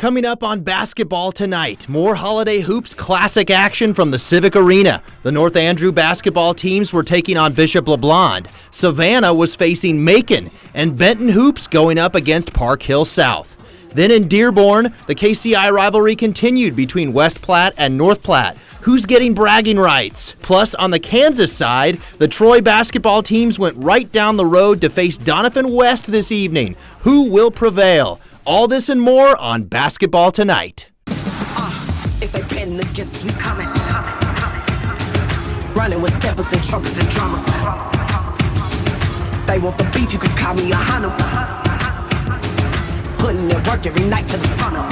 Coming up on basketball tonight, more Holiday Hoops classic action from the Civic Arena. The North Andrew basketball teams were taking on Bishop LeBlond. Savannah was facing Macon, and Benton Hoops going up against Park Hill South. Then in Dearborn, the KCI rivalry continued between West Platte and North Platte. Who's getting bragging rights? Plus, on the Kansas side, the Troy basketball teams went right down the road to face Donovan West this evening. Who will prevail? All this and more on Basketball Tonight. If they pin against we coming. Running with steppers and trumpets and drummers. They want the beef, you could call me a hunter. Putting in work every night to the sun up.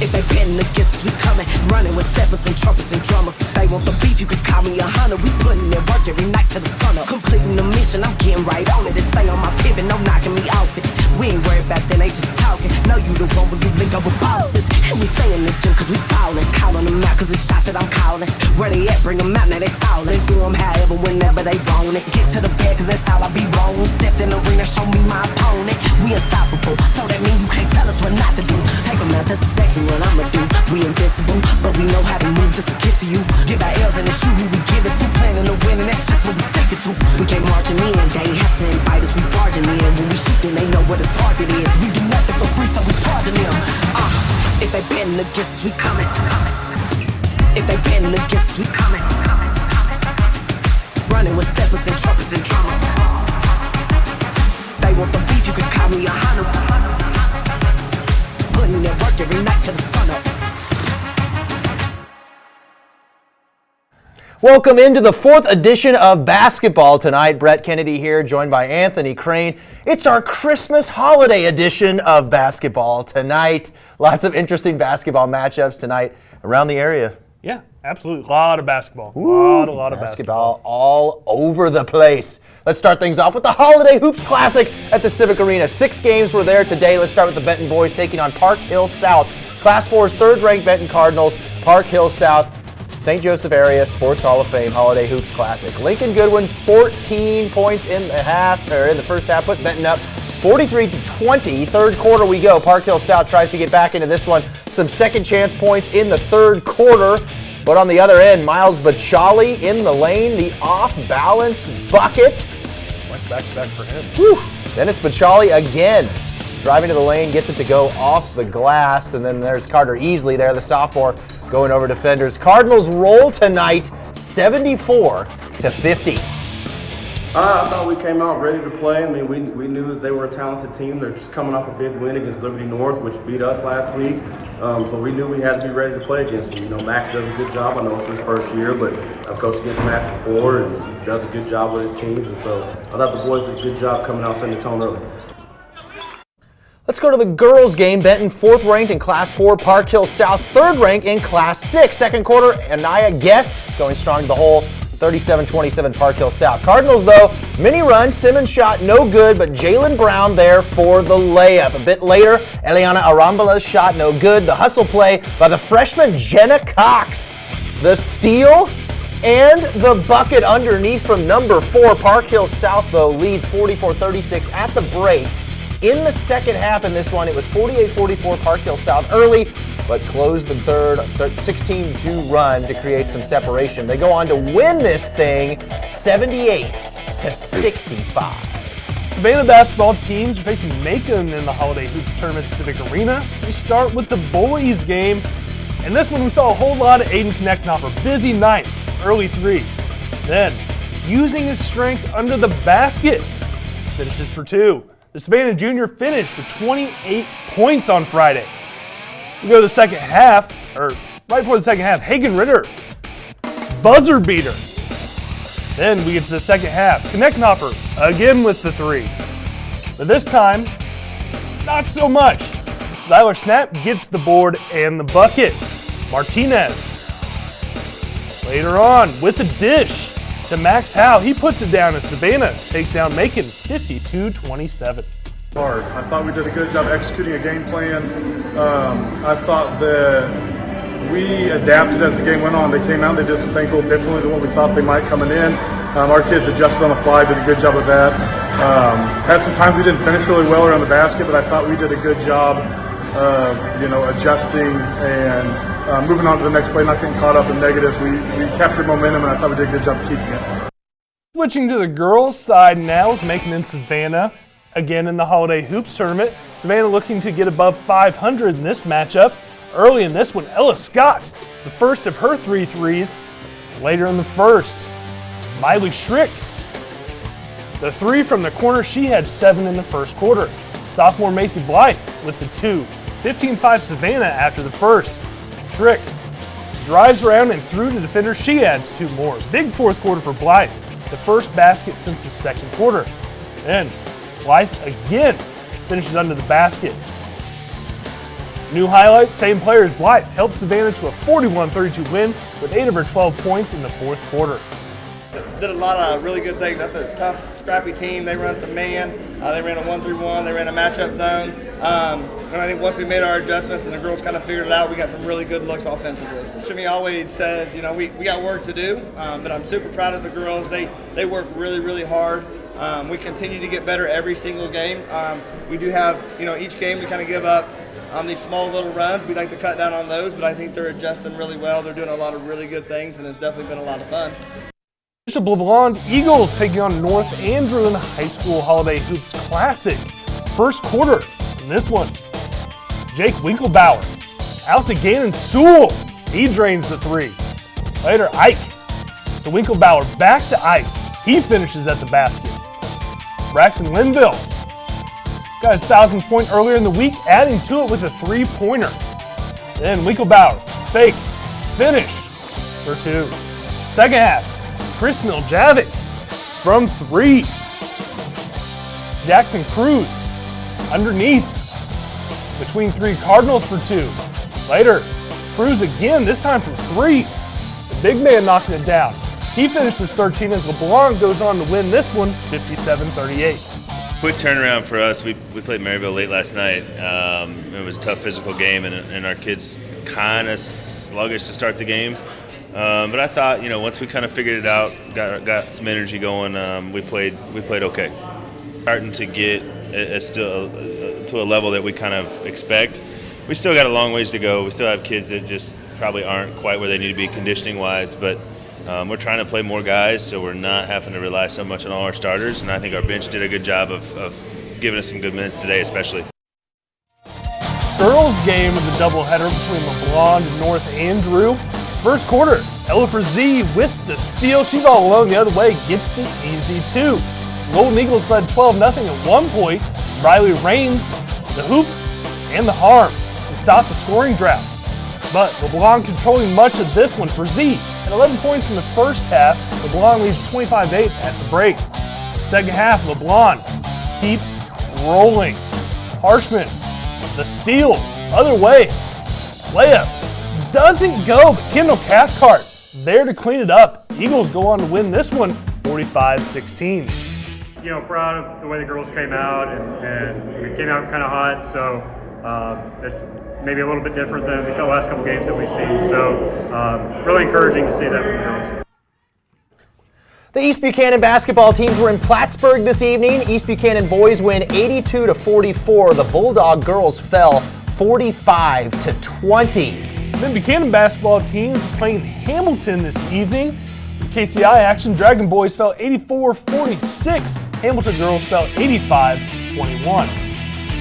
If they pin against we coming. Running with steppers and trumpets and drummers. They want the beef, you could call me a hunter. We putting in work every night to the sun up. Completing the mission, I'm getting right on it. And stay on my pivot, no knocking me off it. We ain't worried about that, they just talking. Know you the one when you link up with bosses. And we stay in the gym cause we ballin'. Calling them out cause it's shots that I'm calling. Where they at, bring them out, now they stallin'. Do them however, whenever they want it. Get to the bed cause that's all I be rolling. Stepped in the ring, show me my opponent. We unstoppable, so that mean you can't tell us what not to do. Take them out, that's exactly what I'ma do. We invincible, but we know how to move just to get to you. Give our L's and the shoe who we give it to. Planning to win and that's just what we stick it to. We came marching in, they ain't have to invite us, we barging in. When we shoot then they know what the target is. We do nothing for free, so we charging them. If they bend against, we coming. If they bend against, we coming. Running with steppers and trumpets and drummers. They want the beef, you could call me a hunter. Putting in work every night till the sun up. Welcome into the fourth edition of Basketball Tonight. Brett Kennedy here, joined by Anthony Crane. It's our Christmas holiday edition of Basketball Tonight. Lots of interesting basketball matchups tonight around the area. Yeah, absolutely. A lot of basketball. Ooh, a lot of basketball. All over the place. Let's start things off with the Holiday Hoops Classic at the Civic Arena. 6 games were there today. Let's start with the Benton boys taking on Park Hill South. Class 4's third-ranked Benton Cardinals, Park Hill South, St. Joseph Area Sports Hall of Fame Holiday Hoops Classic. Lincoln Goodwin's 14 points in the first half, put Benton up 43-20. Third quarter we go. Park Hill South tries to get back into this one. Some second chance points in the third quarter. But on the other end, Miles Bachali in the lane, the off-balance bucket. Went back-to-back for him. Whew. Dennis Bachali again. Driving to the lane, gets it to go off the glass. And then there's Carter Easley there, the sophomore, going over defenders. Cardinals roll tonight 74-50. I thought we came out ready to play. I mean, we knew that they were a talented team. They're just coming off a big win against Liberty North, which beat us last week. So we knew we had to be ready to play against them. You know, Max does a good job. I know it's his first year, but I've coached against Max before, and he does a good job with his teams. And so I thought the boys did a good job coming out, setting the tone early. Let's go to the girls' game. Benton, 4th ranked in Class 4. Park Hill South, 3rd ranked in Class 6. Second quarter, Anaya Guess going strong to the hole, 37-27 Park Hill South. Cardinals, though, mini run. Simmons shot no good, but Jalen Brown there for the layup. A bit later, Eliana Arambala's shot no good. The hustle play by the freshman Jenna Cox. The steal and the bucket underneath from number 4. Park Hill South, though, leads 44-36 at the break. In the second half in this one, it was 48-44 Park Hill South early, but closed the third 16-2 run to create some separation. They go on to win this thing 78-65. Savannah basketball teams are facing Macon in the Holiday Hoops Tournament Civic Arena. We start with the boys game. In this one, we saw a whole lot of Aiden Knechtnopper. Busy night, early 3. Then, using his strength under the basket, finishes for 2. The Savannah junior finished with 28 points on Friday. We go to the second half, or right before the second half, Hagen Ritter, buzzer beater. Then we get to the second half. Knechtnopper again with the 3. But this time, not so much. Zyler Snap gets the board and the bucket. Martinez, later on, with a dish to Max Howe. He puts it down as Savannah takes down Macon 52-27. Hard. I thought we did a good job executing a game plan. I thought that we adapted as the game went on. They came out, they did some things a little differently than what we thought they might coming in. Our kids adjusted on the fly, did a good job of that. Had some times we didn't finish really well around the basket, but I thought we did a good job adjusting and moving on to the next play, not getting caught up in negatives. We captured momentum, and I thought we did a good job keeping it. Switching to the girls' side now with Macon and Savannah. Again in the Holiday Hoops Tournament. Savannah looking to get above 500 in this matchup. Early in this one, Ella Scott, the first of her 3 threes. Later in the first, Miley Schrick, the 3 from the corner. She had 7 in the first quarter. Sophomore Macy Blythe with the 2. 15-5 Savannah after the first. Schrick drives around and through to defender. She adds 2 more. Big fourth quarter for Blythe. The first basket since the second quarter. And Blythe again finishes under the basket. New highlight, same player as Blythe helped Savannah to a 41-32 win with 8 of her 12 points in the fourth quarter. Did a lot of really good things. That's a tough, scrappy team. They run some man. They ran a 1-3-1. They ran a matchup zone. And I think once we made our adjustments and the girls kind of figured it out, we got some really good looks offensively. Jimmy always says, we got work to do, but I'm super proud of the girls. They work really, really hard. We continue to get better every single game. We do have, each game we kind of give up these small little runs. We'd like to cut down on those, but I think they're adjusting really well. They're doing a lot of really good things, and it's definitely been a lot of fun. Bishop LeBlond Eagles taking on North Andrew in the High School Holiday Hoops Classic. First quarter in this one, Jake Winklebauer out to Gannon Sewell. He drains the 3. Later, Ike to Winklebauer, back to Ike. He finishes at the basket. Braxton Linville got his 1,000th point earlier in the week, adding to it with a 3-pointer. Then Winklebauer, fake, finish for 2. Second half, Chris Miljavic from 3. Jackson Cruz underneath between 3 Cardinals for 2. Later, Cruz again, this time from 3. The big man knocking it down. He finished with 13 as LeBlanc goes on to win this one 57-38. Quick turnaround for us. We played Maryville late last night. It was a tough physical game, and our kids kind of sluggish to start the game. But I thought, once we kind of figured it out, got some energy going, we played okay. Starting to get still to a level that we kind of expect. We still got a long ways to go. We still have kids that just probably aren't quite where they need to be conditioning-wise, but we're trying to play more guys, so we're not having to rely so much on all our starters, and I think our bench did a good job of giving us some good minutes today especially. Girls game of the doubleheader between LeBlond and North Andrew. First quarter, Ella Frazee with the steal. She's all alone the other way, gets the easy 2. Golden Eagles led 12-0 at one point. Riley Raines, the hoop, and the harm to stop the scoring drought. But LeBlanc controlling much of this one. Frazee at 11 points in the first half. LeBlanc leads 25-8 at the break. Second half, LeBlanc keeps rolling. Harshman, the steal, other way. Layup doesn't go, but Kendall Cathcart there to clean it up. Eagles go on to win this one 45-16. Proud of the way the girls came out, and we came out kind of hot, so it's maybe a little bit different than the last couple games that we've seen. So really encouraging to see that from the girls. The East Buchanan basketball teams were in Plattsburgh this evening. East Buchanan boys win 82-44. The Bulldog girls fell 45-20. Then Buchanan basketball teams playing Hamilton this evening. KCI action, Dragon boys fell 84-46. Hamilton girls fell 85-21.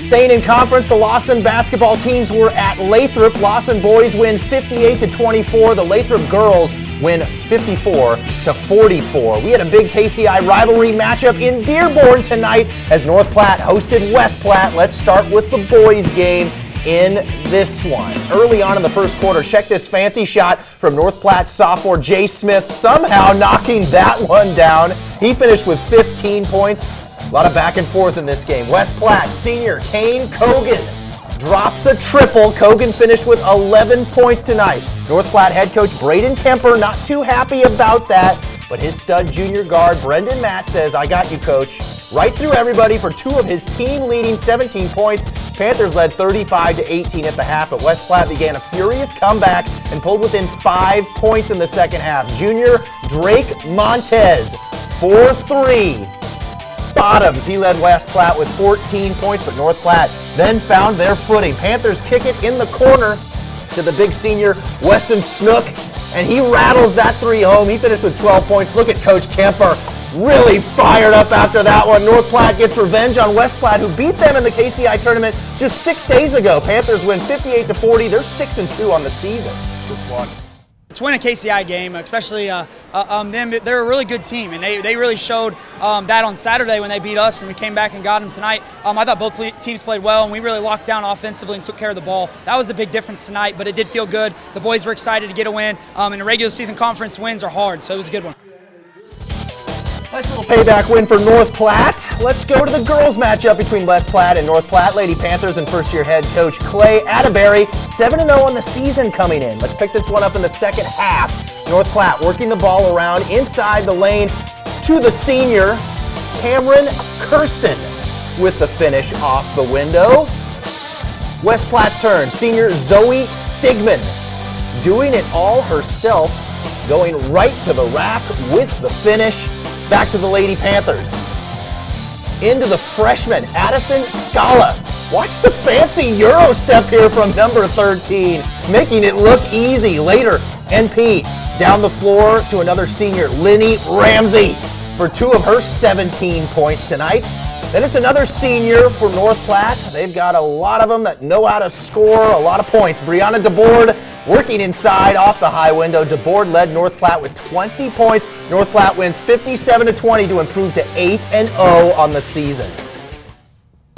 Staying in conference, the Lawson basketball teams were at Lathrop. Lawson boys win 58-24. The Lathrop girls win 54-44. We had a big KCI rivalry matchup in Dearborn tonight as North Platte hosted West Platte. Let's start with the boys game in this one. Early on in the first quarter, check this fancy shot from North Platte sophomore Jay Smith, somehow knocking that one down. He finished with 15 points. A lot of back and forth in this game. West Platte senior Kane Kogan drops a triple. Kogan finished with 11 points tonight. North Platte head coach Braden Kemper not too happy about that, but his stud junior guard Brendan Matt says, "I got you, coach." Right through everybody for 2 of his team-leading 17 points. Panthers led 35-18 at the half, but West Platte began a furious comeback and pulled within 5 points in the second half. Junior Drake Montez, 4-3. Bottoms. He led West Platte with 14 points, but North Platte then found their footing. Panthers kick it in the corner to the big senior, Weston Snook, and he rattles that three home. He finished with 12 points. Look at Coach Kemper, really fired up after that one. North Platte gets revenge on West Platte, who beat them in the KCI tournament just 6 days ago. Panthers win 58-40. They're 6-2 on the season. To win a KCI game, especially them, they're a really good team, and they really showed that on Saturday when they beat us, and we came back and got them tonight. I thought both teams played well, and we really locked down offensively and took care of the ball. That was the big difference tonight, but it did feel good. The boys were excited to get a win, and the regular season conference wins are hard, so it was a good one. Nice little payback win for North Platte. Let's go to the girls matchup between West Platte and North Platte. Lady Panthers and first-year head coach Clay Atterbury, 7-0 on the season coming in. Let's pick this one up in the second half. North Platte working the ball around inside the lane to the senior, Cameron Kirsten, with the finish off the window. West Platte's turn. Senior Zoe Stigman doing it all herself, going right to the rack with the finish. Back to the Lady Panthers. Into the freshman, Addison Scala. Watch the fancy Euro step here from number 13, making it look easy. Later, NP down the floor to another senior, Linny Ramsey, for 2 of her 17 points tonight. Then it's another senior for North Platte. They've got a lot of them that know how to score a lot of points. Brianna DeBoard working inside off the high window. DeBoard led North Platte with 20 points. North Platte wins 57-20 to improve to 8-0 on the season.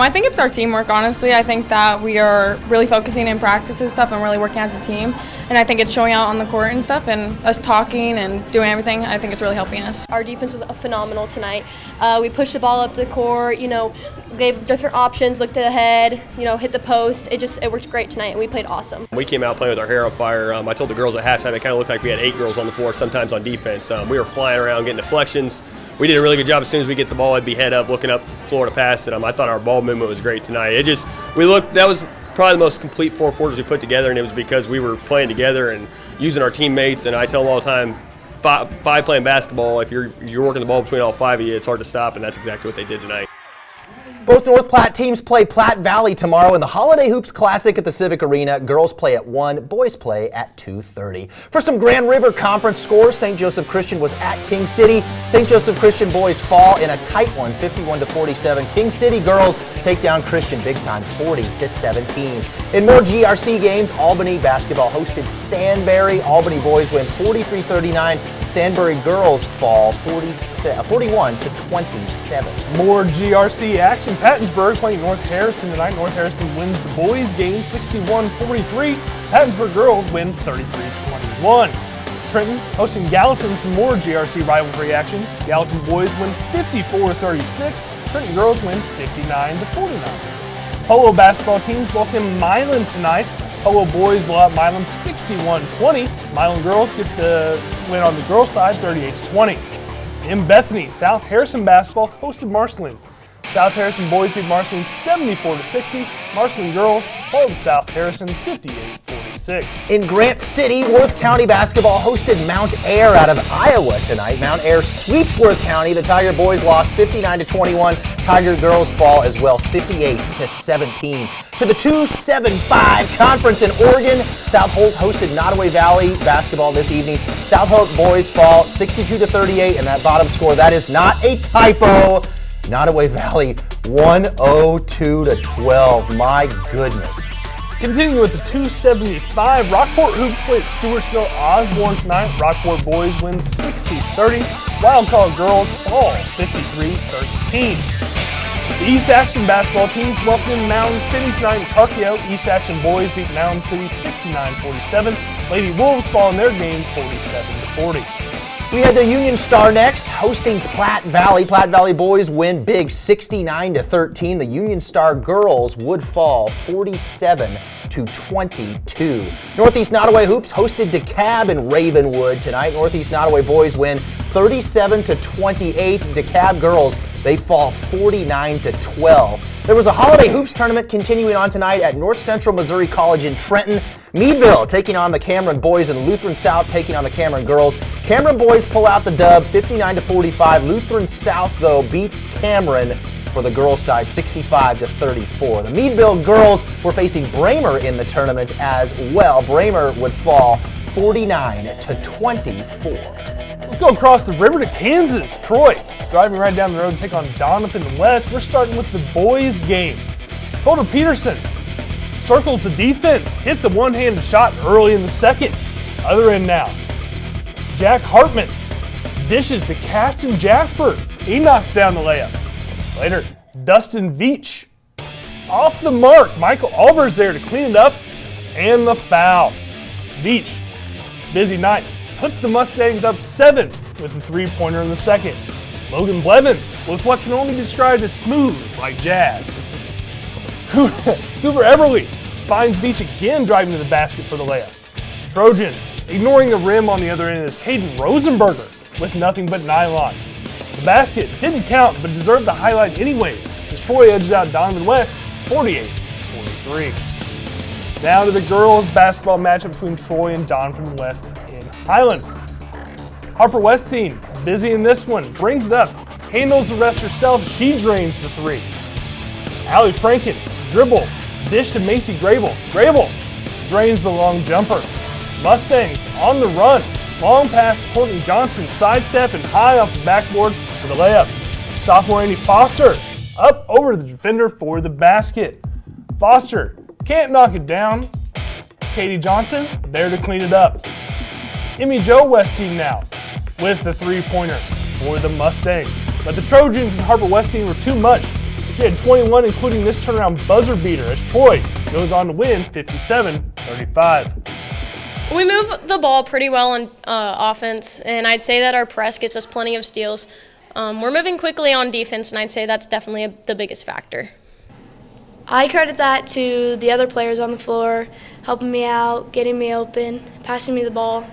I think it's our teamwork, honestly. I think that we are really focusing in practice and stuff and really working as a team. And I think it's showing out on the court and stuff, and us talking and doing everything, I think it's really helping us. Our defense was phenomenal tonight. We pushed the ball up the court, gave different options, looked ahead, hit the post. It worked great tonight, and we played awesome. We came out playing with our hair on fire. I told the girls at halftime it kind of looked like we had 8 girls on the floor sometimes on defense. We were flying around, getting deflections. We did a really good job. As soon as we get the ball, I'd be head up, looking up floor to pass it. I thought our ball movement was great tonight. That was probably the most complete 4 quarters we put together, and it was because we were playing together and using our teammates. And I tell them all the time, five playing basketball, if you're working the ball between all 5 of you, it's hard to stop, and that's exactly what they did tonight. Both North Platte teams play Platte Valley tomorrow in the Holiday Hoops Classic at the Civic Arena. Girls play at 1, boys play at 2:30. For some Grand River Conference scores, St. Joseph Christian was at King City. St. Joseph Christian boys fall in a tight one, 51-47. King City girls take down Christian big time, 40-17. In more GRC games, Albany basketball hosted Stanberry. Albany boys win 43-39. Stanberry girls fall 41-27. More GRC action. Pattonsburg playing North Harrison tonight. North Harrison wins the boys game 61-43. Pattonsburg girls win 33-21. Trenton hosting Gallatin, some more GRC rivalry action. Gallatin boys win 54-36. Trenton girls win 59-49. Polo basketball teams welcome Milan tonight. Polo boys blow out Milan 61-20. Milan girls get the win on the girls' side 38-20. In Bethany, South Harrison basketball hosted Marceline. South Harrison boys beat Marceline 74-60. Marceline girls fall to South Harrison 58-46. In Grant City, Worth County basketball hosted Mount Ayr out of Iowa tonight. Mount Ayr sweeps Worth County. The Tiger boys lost 59-21. Tiger girls fall as well 58-17. To the 275 conference in Oregon, South Holt hosted Nottoway Valley basketball this evening. South Holt boys fall 62-38, and that bottom score, that is not a typo. Nottoway Valley 102-12. My goodness. Continuing with the 275, Rockport Hoops play at Stewartsville Osborne tonight. Rockport boys win 60-30. Wild Card girls fall 53-13. The East Action basketball teams welcome Mountain City tonight in Tarkio. East Action boys beat Mountain City 69-47. Lady Wolves fall in their game 47-40. We had the Union Star next, hosting Platte Valley. Platte Valley boys win big 69-13. The Union Star girls would fall 47-22. Northeast Nottoway Hoops hosted DeKalb in Ravenwood tonight. Northeast Nottoway boys win 37-28. DeKalb girls They fall 49-12. There was a Holiday Hoops tournament continuing on tonight at North Central Missouri College in Trenton. Meadville taking on the Cameron boys and Lutheran South taking on the Cameron girls. Cameron boys pull out the dub 59-45. Lutheran South, though, beats Cameron for the girls' side 65-34. The Meadville girls were facing Bramer in the tournament as well. Bramer would fall 49-24. Let's go across the river to Kansas. Troy driving right down the road to take on Doniphan West. We're starting with the boys' game. Colter Peterson circles the defense, hits the one-handed shot early in the second. Other end now. Jack Hartman dishes to Caston Jasper. He knocks down the layup. Later, Dustin Veach off the mark. Michael Alber's there to clean it up, and the foul. Veach, busy night, puts the Mustangs up 7 with a three-pointer in the second. Logan Blevins with what can only be described as smooth, like jazz. Cooper Everly finds Veach again driving to the basket for the layup. Trojans ignoring the rim on the other end is Caden Rosenberger with nothing but nylon. The basket didn't count but deserved the highlight anyways as Troy edges out Doniphan West 48-43. Now to the girls' basketball matchup between Troy and Doniphan West in Highland. Harper Westine, busy in this one, brings it up, handles the rest herself, she drains the three. Allie Franken, dribble, dish to Macy Grable. Grable drains the long jumper. Mustangs on the run, long pass to Courtney Johnson, sidestep and high off the backboard for the layup. Sophomore Amy Foster up over the defender for the basket. Foster can't knock it down. Katie Johnson there to clean it up. Emmy Jo Westine now with the three-pointer for the Mustangs. But the Trojans and Harper Westine were too much. She had 21, including this turnaround buzzer beater as Troy goes on to win 57-35. We move the ball pretty well on offense, and I'd say that our press gets us plenty of steals. We're moving quickly on defense, and I'd say that's definitely the biggest factor. I credit that to the other players on the floor, helping me out, getting me open, passing me the ball,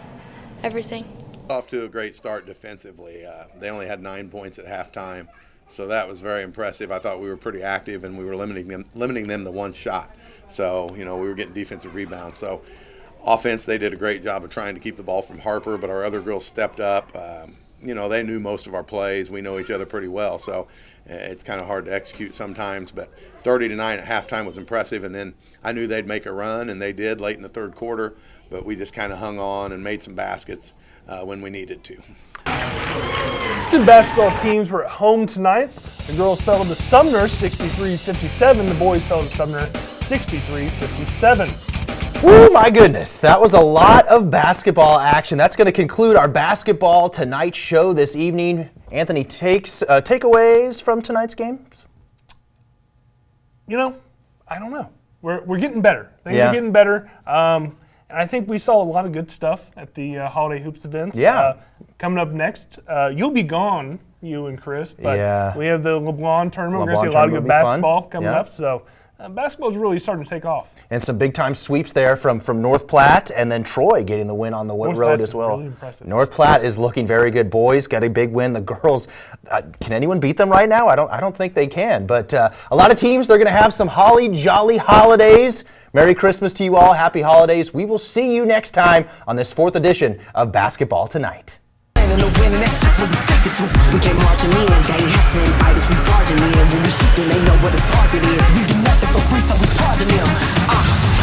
everything. Off to a great start defensively. They only had 9 points at halftime, so that was very impressive. I thought we were pretty active, and we were limiting them to one shot. So, we were getting defensive rebounds. So, offense, they did a great job of trying to keep the ball from Harper, but our other girls stepped up. They knew most of our plays. We know each other pretty well, so it's kind of hard to execute sometimes. But 30-9 at halftime was impressive, and then I knew they'd make a run, and they did late in the third quarter, but we just kind of hung on and made some baskets when we needed to. Two basketball teams were at home tonight. The girls fell to Sumner 63-57. The boys fell to Sumner 63-57. Oh my goodness, that was a lot of basketball action. That's going to conclude our Basketball Tonight show this evening. Anthony, takeaways from tonight's games? I don't know. We're getting better. Things are getting better. And I think we saw a lot of good stuff at the Holiday Hoops events. Yeah. Coming up next, you'll be gone, you and Chris, but we have the LeBlanc tournament. We're going to see a lot of good basketball coming up. So basketball is really starting to take off. And some big-time sweeps there from North Platte, and then Troy getting the win on the road as well. Really impressive. North Platte is looking very good. Boys got a big win. The girls, can anyone beat them right now? I don't think they can. But a lot of teams, they're going to have some holly jolly holidays. Merry Christmas to you all. Happy holidays. We will see you next time on this 4th edition of Basketball Tonight. And the winning, that's just what we stick it to. We came marching in, they ain't have to invite us, we barging in. When we shooting, they know where the target is. We do nothing for free, so we charging them.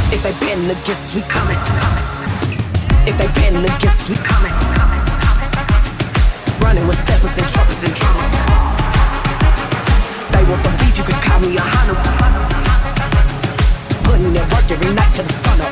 If they betting against us, we coming. If they betting against us, we coming. Running with steppers and trumpets and drummers. They want the beef, you could call me a hunter. Putting in work every night till the sun up.